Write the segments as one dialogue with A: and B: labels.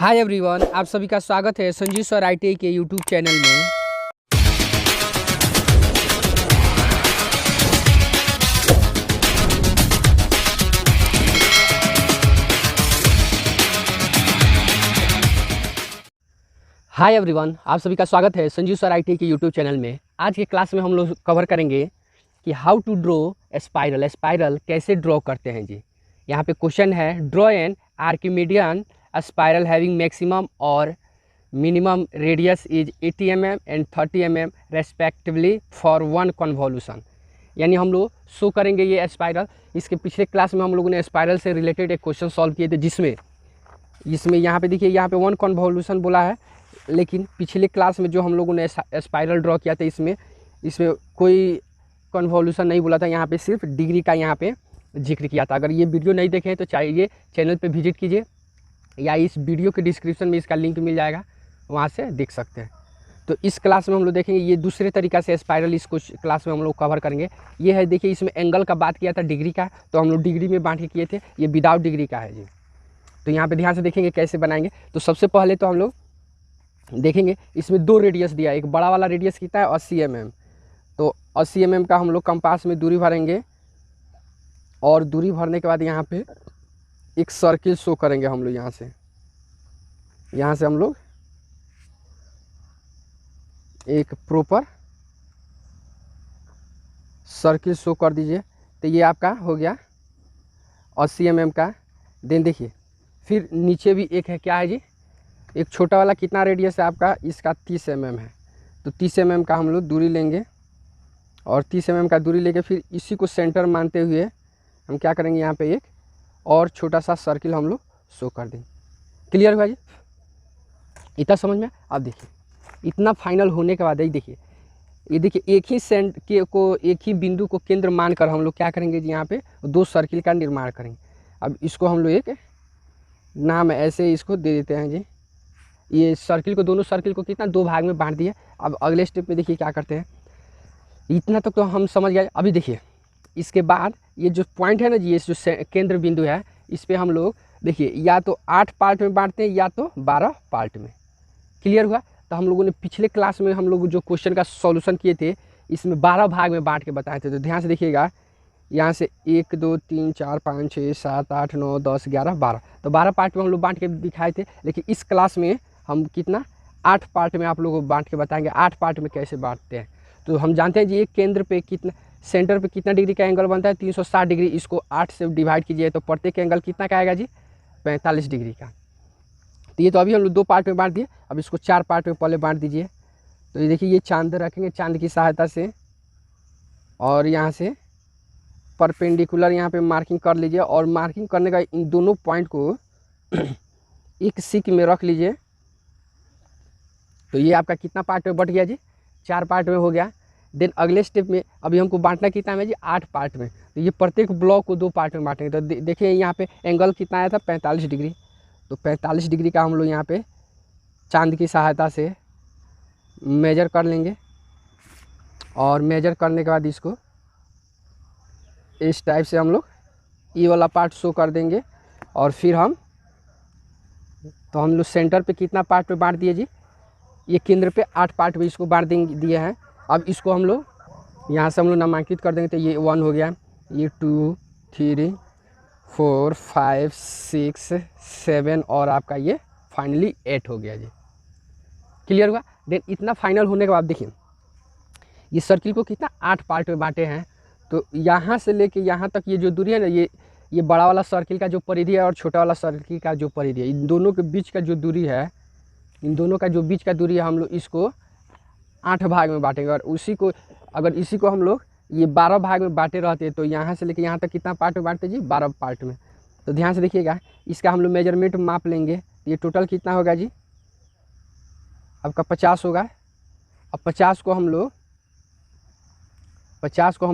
A: Hi everyone, आप सभी का स्वागत है संजीव सर ITI के यूट्यूब चैनल में। हाय एवरीवन, आप सभी का स्वागत है संजीव सर ITI के यूट्यूब चैनल में। आज के क्लास में हम लोग कवर करेंगे कि how to draw spiral. Spiral कैसे ड्रॉ करते हैं जी। यहाँ पे क्वेश्चन है, draw an Archimedean spiral having maximum और minimum radius is 80 mm and 30 mm respectively for one convolution. यानी हम लोग शो करेंगे ये स्पाइरल। इसके पिछले क्लास में हम लोगों ने स्पाइरल से रिलेटेड एक क्वेश्चन सॉल्व किए थे, जिसमें यहाँ पे देखिए, यहाँ पे वन कन्वोल्यूशन बोला है, लेकिन पिछले क्लास में जो हम लोगों ने स्पाइरल ड्रॉ किया था इसमें कोई कन्वोल्यूशन नहीं बोला था। यहाँ पे सिर्फ डिग्री का यहाँ पे जिक्र किया था। अगर ये वीडियो नहीं देखें तो चाहिए चैनल पे विजिट कीजिए, या इस वीडियो के डिस्क्रिप्शन में इसका लिंक मिल जाएगा, वहाँ से देख सकते हैं। तो इस क्लास में हम लोग देखेंगे ये दूसरे तरीक़ा से स्पाइरल, इस क्लास में हम लोग कवर करेंगे। ये है, देखिए इसमें एंगल का बात किया था, डिग्री का, तो हम लोग डिग्री में बांट के किए थे। ये विदाउट डिग्री का है जी। तो यहाँ पे ध्यान से देखेंगे कैसे बनाएंगे। तो सबसे पहले तो हम लोग देखेंगे, इसमें दो रेडियस दिया है। एक बड़ा वाला रेडियस कितना है, 80 mm। तो 80 mm का हम लोग कंपास में दूरी भरेंगे, और दूरी भरने के बाद यहाँ पे एक सर्किल शो करेंगे हम लोग। यहाँ से हम लोग एक प्रॉपर सर्किल शो कर दीजिए। तो ये आपका हो गया 80 mm का। देन देखिए, फिर नीचे भी एक है, क्या है जी, एक छोटा वाला कितना रेडियस है आपका, इसका 30 mm है। तो 30 mm का हम लोग दूरी लेंगे, और 30 mm का दूरी लेके फिर इसी को सेंटर मानते हुए हम क्या करेंगे, यहाँ पे एक और छोटा सा सर्किल हम लोग शो कर देंगे। क्लियर हुआ जी, इतना समझ में। अब देखिए, इतना फाइनल होने के बाद ये देखिए, एक ही एक ही बिंदु को केंद्र मानकर हम लोग क्या करेंगे जी, यहाँ पे दो सर्किल का निर्माण करेंगे। अब इसको हम लोग एक नाम ऐसे इसको दे देते हैं जी। ये सर्किल को, दोनों सर्किल को कितना, दो भाग में बांट दिया। अब अगले स्टेप में देखिए क्या करते हैं। इतना तक तो हम समझ गए। अभी देखिए, इसके बाद ये जो पॉइंट है ना जी, ये जो केंद्र बिंदु है, इस पर हम लोग देखिए या तो 8 पार्ट में बांटते हैं या तो 12 पार्ट में। क्लियर हुआ। तो हम लोगों ने पिछले क्लास में हम लोग जो क्वेश्चन का सॉल्यूशन किए थे, इसमें 12 भाग में बांट के बताए थे। तो ध्यान से देखिएगा, यहाँ से 1 2 3 4 5 6 7 8 9 10 11 12, तो 12 पार्ट में हम लोग बांट के दिखाए थे। लेकिन इस क्लास में हम कितना, 8 पार्ट में आप लोगों को बांट के बताएंगे। 8 पार्ट में कैसे बांटते हैं, तो हम जानते हैं जी, एक केंद्र पे कितना, सेंटर पे कितना डिग्री का एंगल बनता है, 360 डिग्री। इसको 8 से डिवाइड कीजिए तो प्रत्येक एंगल कितना का आएगा जी, 45 डिग्री का। तो ये तो अभी हम लोग 2 पार्ट में बांट दिए। अब इसको 4 पार्ट में पहले बांट दीजिए। तो ये देखिए, ये चांद रखेंगे, चांद की सहायता से, और यहाँ से परपेंडिकुलर यहाँ पे मार्किंग कर लीजिए। और मार्किंग करने का इन दोनों पॉइंट को एक सीक में रख लीजिए। तो ये आपका कितना पार्ट में बट गया जी, 4 पार्ट में हो गया। देन अगले स्टेप में अभी हमको बांटना कितना है जी, 8 पार्ट में। तो ये प्रत्येक ब्लॉक को 2 पार्ट में बांटेंगे। तो देखिए यहाँ पे एंगल कितना आया था, 45 डिग्री। तो 45 डिग्री का हम लोग यहाँ पे चांद की सहायता से मेजर कर लेंगे, और मेजर करने के बाद इसको इस टाइप से हम लोग ये वाला पार्ट शो कर देंगे। और फिर हम लोग सेंटर पे कितना पार्ट पे बांट दिए जी, ये केंद्र पे 8 पार्ट में इसको बांट दिए हैं। अब इसको हम लोग यहाँ से हम लोग नामांकित कर देंगे। तो ये 1 हो गया, ये 2 3 4 5 6 7, और आपका ये फाइनली 8 हो गया जी। क्लियर हुआ। देन इतना फाइनल होने के बाद देखिए, ये सर्किल को कितना, 8 पार्ट में बांटे हैं। तो यहाँ से लेके यहाँ तक ये जो दूरी है ना, ये बड़ा वाला सर्किल का जो परिधि है और छोटा वाला सर्किल का जो परिधि है, इन दोनों के बीच का जो दूरी है, हम लोग इसको 8 भाग में बांटेंगे। और अगर इसी को हम लोग ये 12 भाग में बांटे रहते हैं, तो यहाँ से लेके यहाँ तक कितना पार्ट में बांटते जी, 12 पार्ट में। तो ध्यान से देखिएगा, इसका हम लोग मेजरमेंट माप लेंगे। ये टोटल कितना होगा जी, आपका 50 होगा। अब 50 को हम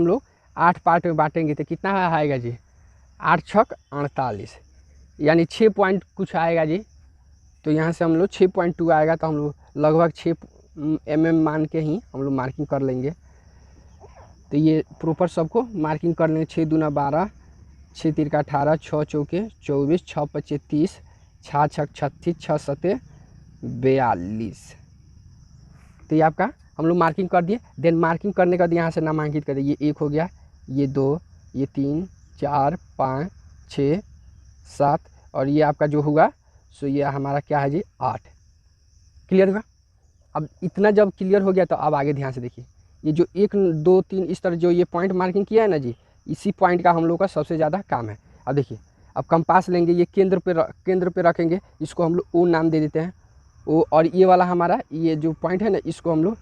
A: लोग 8 पार्ट में बांटेंगे तो कितना आएगा जी, 8 छक 48, यानी 6 पॉइंट कुछ आएगा जी। तो यहाँ से हम लोग 6.2 आएगा। तो हम लोग लगभग 6 mm मान के ही हम लोग मार्किंग कर लेंगे। तो ये प्रॉपर सबको मार्किंग कर लेंगे। 6 दूना 12, 6 तिरका 18, 6 चौके 24, 6 पच्चे 30, 6 छक 36, 6 सते 42। तो ये आपका हम लोग मार्किंग कर दिए। देन मार्किंग करने के बाद यहाँ से नामांकित कर दिए। ये 1 हो गया, ये 2, ये 3, 4, 5, 6, 7 और ये आपका जो हुआ सो ये हमारा क्या है जी 8। क्लियर हुआ। अब इतना जब क्लियर हो गया तो अब आगे ध्यान से देखिए, ये जो 1, 2, 3 इस तरह जो ये पॉइंट मार्किंग किया है ना जी, इसी पॉइंट का हम लोग का सबसे ज़्यादा काम है। अब देखिए, अब कंपास लेंगे, ये केंद्र पे रखेंगे, इसको हम लोग ओ नाम दे देते हैं ओ, और ये वाला हमारा ये जो पॉइंट है ना, इसको हम लोग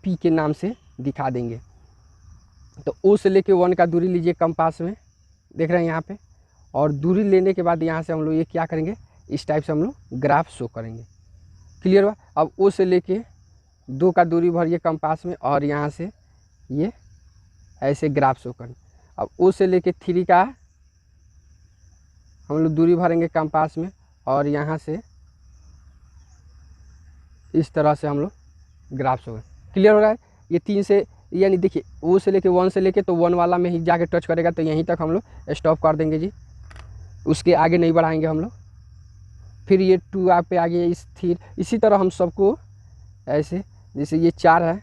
A: पी के नाम से दिखा देंगे। तो ओ से लेके 1 का दूरी लीजिए कंपास में, देख रहे हैं यहाँ पे, और दूरी लेने के बाद यहाँ से हम लोग ये क्या करेंगे, इस टाइप से हम लोग ग्राफ शो करेंगे। क्लियर हुआ। अब ओ से लेके 2 का दूरी भरिए कंपास में और यहाँ से ये ऐसे ग्राफ शो करें। अब ओ से लेके 3 का हम लोग दूरी भरेंगे कंपास में और यहाँ से इस तरह से हम लोग ग्राफ शो करें। क्लियर हो रहा है। ये 3 से यानी देखिए ओ से लेके 1 से लेके तो 1 वाला में ही जाके टच करेगा, तो यहीं तक हम लोग स्टॉप कर देंगे जी, उसके आगे नहीं बढ़ाएंगे हम लोग। फिर ये 2 आप पे आ गया स्थिर। इसी तरह हम सबको ऐसे, जैसे ये 4 है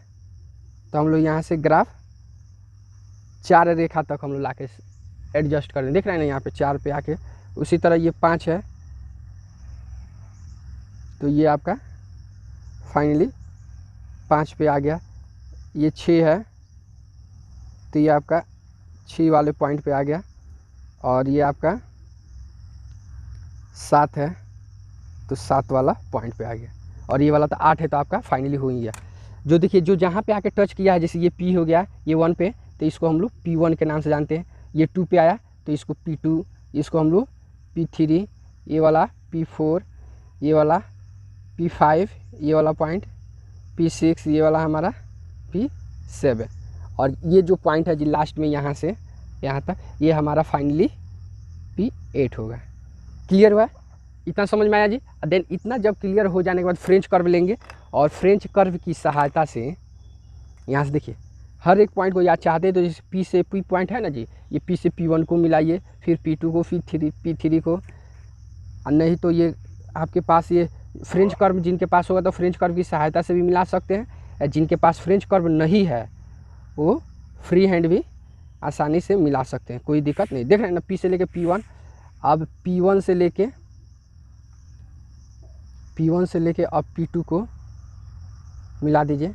A: तो हम लोग यहाँ से ग्राफ 4 रेखा तक हम लोग ला के एडजस्ट कर दें। देख रहे हैं ना यहाँ पे 4 पे आके। उसी तरह ये 5 है तो ये आपका फाइनली 5 पे आ गया। ये 6 है तो ये आपका 6 वाले पॉइंट पे आ गया। और ये आपका 7 है तो 7 वाला पॉइंट पे आ गया। और ये वाला तो 8 है तो आपका फाइनली हो ही गया। जो देखिए जो जहाँ पे आके टच किया है, जैसे ये P हो गया ये 1 पे, तो इसको हम लोग P1 के नाम से जानते हैं। ये 2 पे आया तो इसको P2, इसको हम लोग P3, ये वाला P4, ये वाला P5, ये वाला पॉइंट P6, ये वाला हमारा P7, और ये जो पॉइंट है जी लास्ट में यहाँ से यहाँ तक, ये हमारा फाइनली P8 होगा। क्लियर हुआ। इतना समझ में आया जी। देन इतना जब क्लियर हो जाने के बाद फ्रेंच कर्व लेंगे और फ्रेंच कर्व की सहायता से यहाँ से देखिए हर एक पॉइंट को याद चाहते हैं तो जैसे P से P पॉइंट है ना जी, ये P से P1 को मिलाइए, फिर P2 को, फिर P3 को, और नहीं तो ये आपके पास ये फ्रेंच कर्व जिनके पास होगा तो फ्रेंच कर्व की सहायता से भी मिला सकते हैं। जिनके पास फ्रेंच कर्व नहीं है वो फ्री हैंड भी आसानी से मिला सकते हैं, कोई दिक्कत नहीं। देख रहे हैं ना P से लेके P1। अब P1 से लेके अब P2 को मिला दीजिए।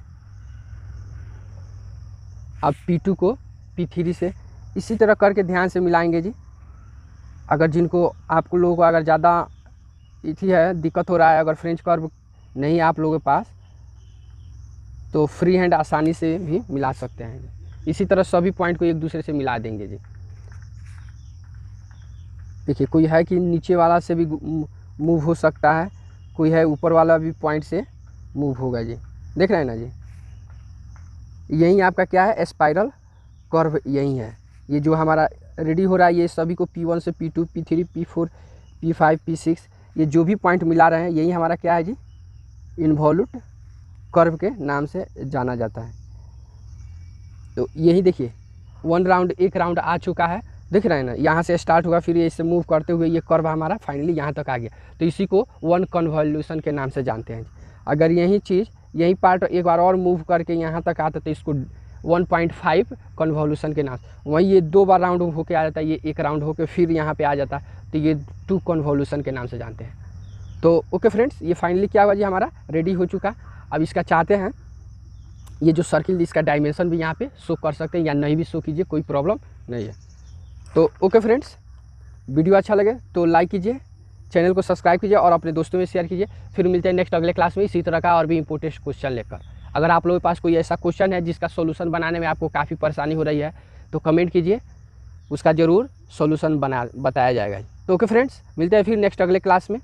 A: अब P2 को P3 से इसी तरह करके ध्यान से मिलाएंगे जी। अगर जिनको आपको लोगों को अगर ज़्यादा इथी है, दिक्कत हो रहा है, अगर फ्रेंच कर्व नहीं आप लोगों के पास, तो फ्री हैंड आसानी से भी मिला सकते हैं। इसी तरह सभी पॉइंट को एक दूसरे से मिला देंगे जी। देखिए कोई है कि नीचे वाला से भी मूव हो सकता है, कोई है ऊपर वाला भी पॉइंट से मूव होगा जी। देख रहे हैं ना जी, यही आपका क्या है स्पाइरल कर्व, यही है। ये जो हमारा रेडी हो रहा है ये सभी को P1 से P2, P3, P4, P5, P6 ये जो भी पॉइंट मिला रहे हैं यही हमारा क्या है जी इन्वॉल्यूट कर्व के नाम से जाना जाता है। तो यही देखिए 1 राउंड, 1 राउंड आ चुका है। देख रहे हैं ना, यहाँ से स्टार्ट हुआ, फिर इससे मूव करते हुए ये कर्व हमारा फाइनली यहाँ तक आ गया। तो इसी को 1 कन्वॉल्यूशन के नाम से जानते हैं। अगर यही पार्ट एक बार और मूव करके यहाँ तक आता तो इसको 1.5 कन्वॉल्यूशन के नाम से, वहीं ये 2 बार राउंड होके आ जाता है, ये 1 राउंड होके फिर यहाँ पे आ जाता है, तो ये 2 कन्वॉल्यूशन के नाम से जानते हैं। तो ओके फ्रेंड्स, ये फाइनली क्या हुआ जी हमारा रेडी हो चुका। अब इसका चाहते हैं ये जो सर्किल, इसका डायमेंशन भी यहाँ पे शो कर सकते हैं या नहीं भी शो कीजिए, कोई प्रॉब्लम नहीं है। तो ओके फ्रेंड्स, वीडियो अच्छा लगे तो लाइक कीजिए, चैनल को सब्सक्राइब कीजिए और अपने दोस्तों में शेयर कीजिए। फिर मिलते हैं नेक्स्ट अगले क्लास में इसी तरह का और भी इंपॉर्टेंट क्वेश्चन लेकर। अगर आप लोगों के पास कोई ऐसा क्वेश्चन है जिसका सोल्यूशन बनाने में आपको काफ़ी परेशानी हो रही है तो कमेंट कीजिए, उसका ज़रूर सोल्यूशन बताया जाएगा। तो ओके फ्रेंड्स, मिलते हैं फिर नेक्स्ट अगले क्लास में।